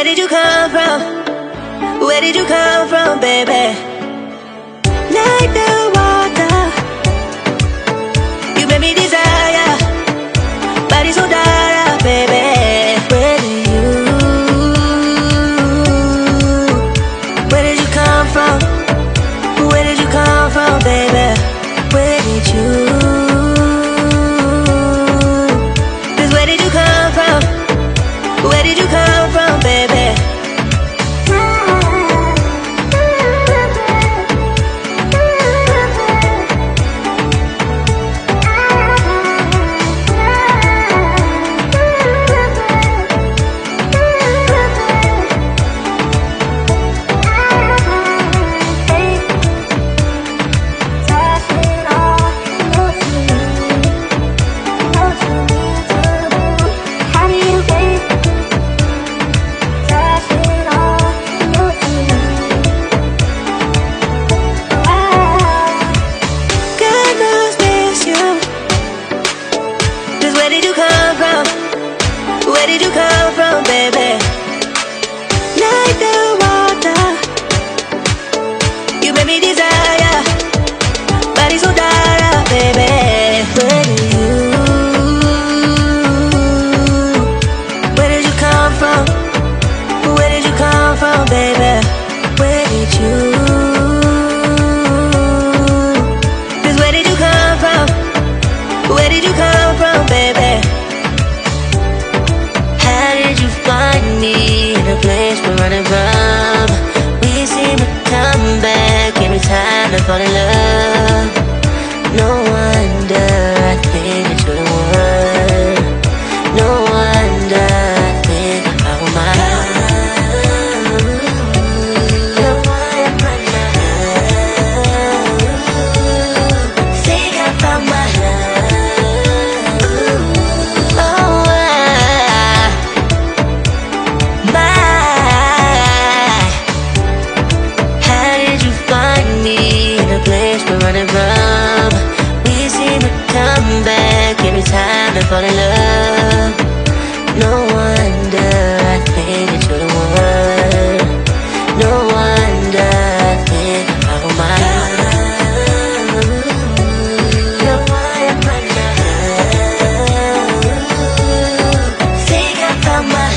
where did you come from? Where did you come from, baby? Like the water, you made me desire. Body so dark, baby. Where did you come from? Where did you come from, baby? Where did you? 'Cause where did you come from? Where did you come from, baby? Where did you come from? Where did you come from, baby? Like the water, you made me desire. Body so dark, baby. Where did you come from? Where did you come from, baby? Where did you? 'Cause where did you come from? Where did you come from, baby? How did you find me in a place we're running from? We seem to come back every time I fall in love. No wonder I think that you're the one. No wonder I think I found my think I found my running from. We seem to come back every time I fall in love. No wonder I think that you're the one. No wonder I think I found my think I found my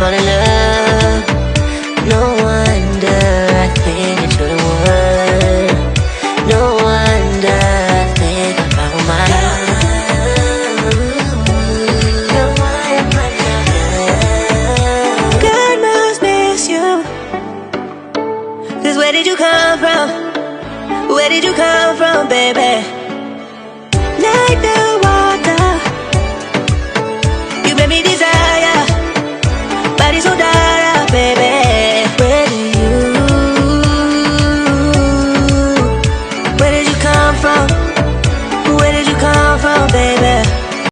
fall in love.